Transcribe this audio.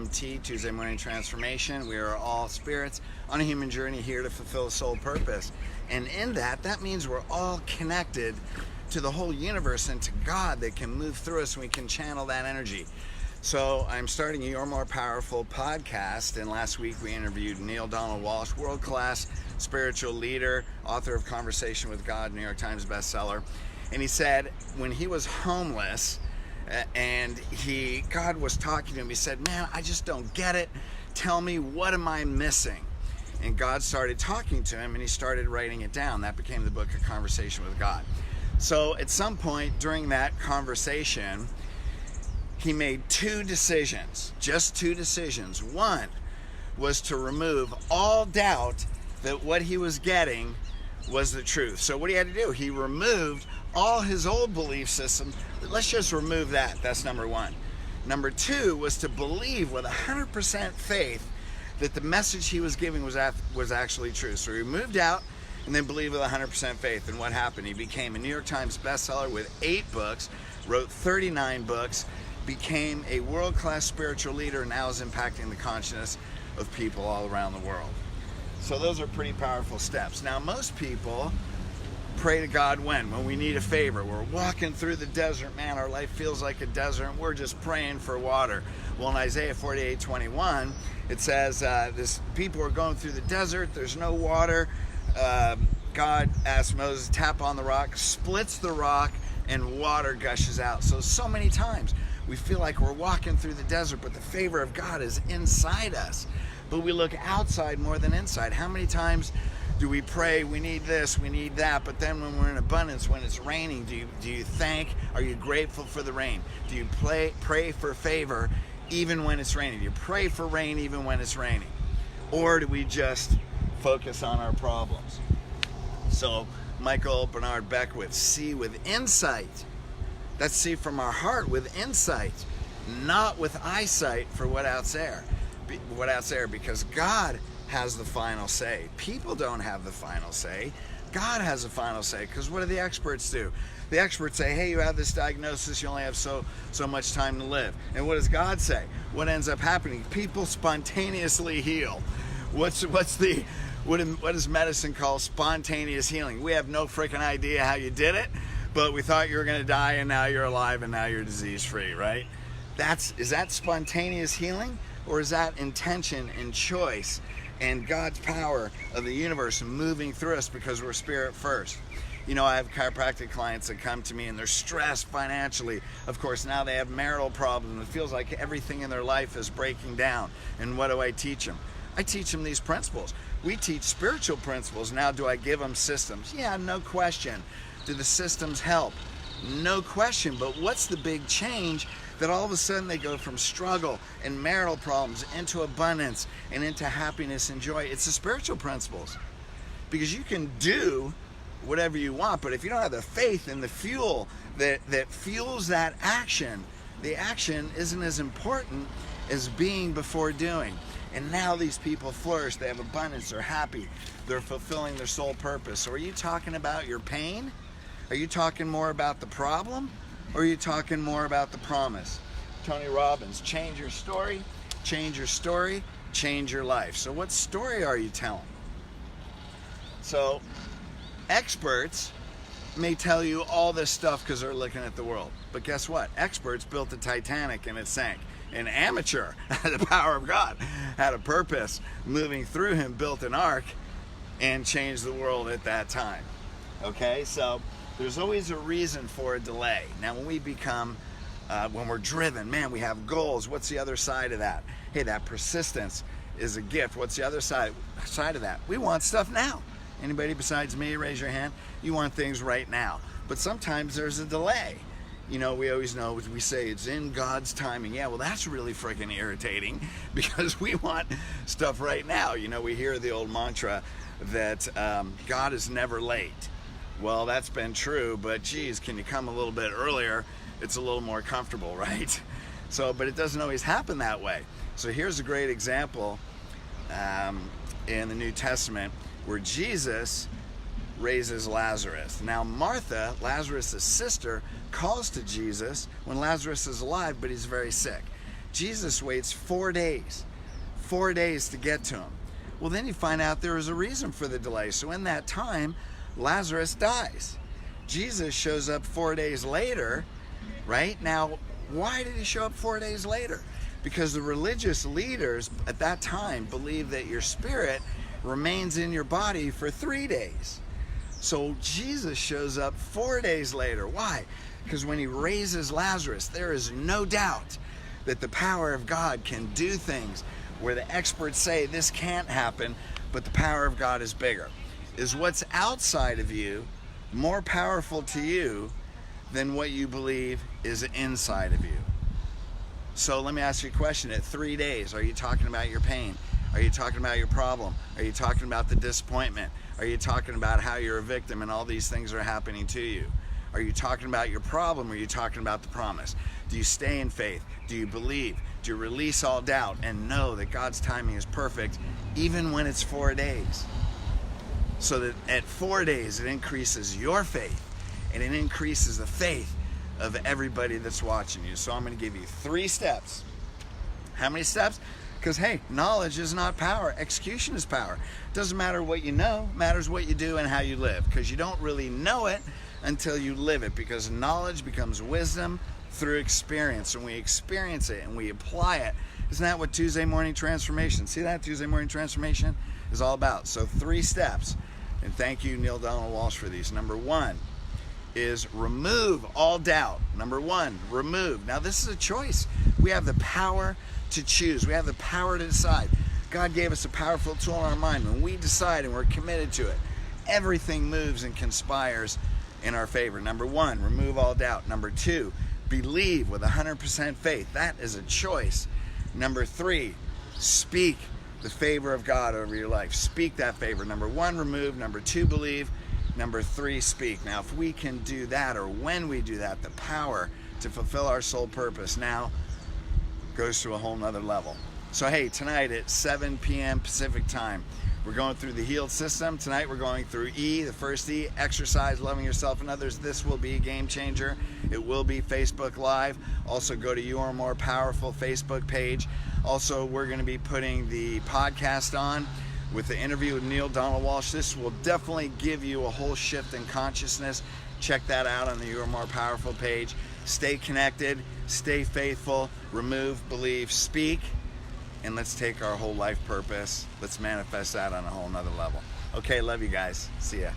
TMT, Tuesday Morning Transformation. We are all spirits on a human journey here to fulfill soul purpose. And in that means we're all connected to the whole universe and to God that can move through us and we can channel that energy. So I'm starting a You're More Powerful podcast, and last week we interviewed Neil Donald Walsh, world-class spiritual leader, author of Conversation with God, New York Times bestseller. And he said when he was homeless and God was talking to him, he said, man, I just don't get it. Tell me, what am I missing? And God started talking to him and he started writing it down. That became the book of Conversation with God. So at some point during that conversation, he made two decisions, just two decisions. One was to remove all doubt that what he was getting was the truth. So what he had to do, he removed all his old belief system. Let's just remove that. That's number one. Number two was to believe with 100% faith that the message he was giving was actually true. So he removed doubt and then believed with 100% faith. And what happened? He became a New York Times bestseller with 8 books, wrote 39 books, became a world-class spiritual leader, and now is impacting the consciousness of people all around the world. So those are pretty powerful steps. Now, most people pray to God when we need a favor. We're walking through the desert, man, our life feels like a desert, and we're just praying for water. Well, in Isaiah 48:21, it says, people are going through the desert, there's no water. God asked Moses to tap on the rock, splits the rock, and water gushes out. So many times we feel like we're walking through the desert, but the favor of God is inside us. But we look outside more than inside. How many times do we pray, we need this, we need that, but then when we're in abundance, when it's raining, do you are you grateful for the rain? Do you pray for favor even when it's raining? Do you pray for rain even when it's raining? Or do we just focus on our problems? So Michael Bernard Beckwith, see with insight. That's see from our heart with insight, not with eyesight for what out's there, because God has the final say. People don't have the final say. God has the final say, because what do the experts do? The experts say, hey, you have this diagnosis, you only have so much time to live. And what does God say? What ends up happening? People spontaneously heal. What does medicine call spontaneous healing? We have no freaking idea how you did it, but we thought you were going to die, and now you're alive, and now you're disease-free, right? Is that spontaneous healing, or is that intention and choice and God's power of the universe moving through us because we're spirit first? You know, I have chiropractic clients that come to me and they're stressed financially. Of course, now they have marital problems. It feels like everything in their life is breaking down. And what do I teach them? I teach them these principles. We teach spiritual principles. Now, do I give them systems? Yeah, no question. Do the systems help? No question. But what's the big change that all of a sudden they go from struggle and marital problems into abundance and into happiness and joy? It's the spiritual principles. Because you can do whatever you want, but if you don't have the faith and the fuel that fuels that action, the action isn't as important as being before doing. And now these people flourish, they have abundance, they're happy, they're fulfilling their soul purpose. So are you talking about your pain? Are you talking more about the problem? Or are you talking more about the promise? Tony Robbins, change your story, change your life. So what story are you telling? So experts may tell you all this stuff because they're looking at the world. But guess what? Experts built the Titanic and it sank. An amateur, the power of God, had a purpose moving through him, built an ark, and changed the world at that time. Okay, so there's always a reason for a delay. Now, when we become, when we're driven, man, we have goals. What's the other side of that? Hey, that persistence is a gift. What's the other side of that? We want stuff now. Anybody besides me, raise your hand. You want things right now. But sometimes there's a delay. You know, we always know, we say it's in God's timing. Yeah, well, that's really freaking irritating because we want stuff right now. You know, we hear the old mantra that God is never late. Well, that's been true, but geez, can you come a little bit earlier? It's a little more comfortable, right? So, but it doesn't always happen that way. So here's a great example in the New Testament where Jesus raises Lazarus. Now Martha, Lazarus' sister, calls to Jesus when Lazarus is alive, but he's very sick. Jesus waits 4 days. 4 days to get to him. Well, then you find out there was a reason for the delay. So in that time, Lazarus dies. Jesus shows up 4 days later, right? Now, why did he show up 4 days later? Because the religious leaders at that time believed that your spirit remains in your body for 3 days. So Jesus shows up 4 days later. Why? Because when he raises Lazarus, there is no doubt that the power of God can do things where the experts say this can't happen, but the power of God is bigger. Is what's outside of you more powerful to you than what you believe is inside of you? So let me ask you a question. At 3 days, are you talking about your pain? Are you talking about your problem? Are you talking about the disappointment? Are you talking about how you're a victim and all these things are happening to you? Are you talking about your problem, or are you talking about the promise? Do you stay in faith? Do you believe? Do you release all doubt and know that God's timing is perfect even when it's 4 days? So that at 4 days it increases your faith and it increases the faith of everybody that's watching you. So I'm going to give you 3 steps. How many steps? Because hey, knowledge is not power. Execution is power. Doesn't matter what you know, matters what you do and how you live. Because you don't really know it until you live it. Because knowledge becomes wisdom through experience. And we experience it and we apply it. Isn't that what Tuesday Morning Transformation? See that? Tuesday Morning Transformation is all about. So 3 steps. And thank you, Neil Donald Walsh, for these. Number 1 is remove all doubt. Number 1, remove. Now this is a choice. We have the power to choose. We have the power to decide. God gave us a powerful tool in our mind. When we decide and we're committed to it, everything moves and conspires in our favor. Number 1, remove all doubt. Number 2, believe with 100% faith. That is a choice. Number 3, speak the favor of God over your life. Speak that favor. Number 1, remove. Number 2, believe. Number 3, speak. Now, if we can do that, or when we do that, the power to fulfill our soul purpose now goes to a whole nother level. So hey, tonight at 7 p.m. Pacific time, we're going through the healed system. Tonight we're going through E, the first E, exercise, loving yourself and others. This will be a game changer. It will be Facebook Live. Also go to Your More Powerful Facebook page. Also, we're going to be putting the podcast on with the interview with Neil Donald Walsh. This will definitely give you a whole shift in consciousness. Check that out on the Your More Powerful page. Stay connected, stay faithful, remove, believe, speak, and let's take our whole life purpose. Let's manifest that on a whole nother level. Okay, love you guys. See ya.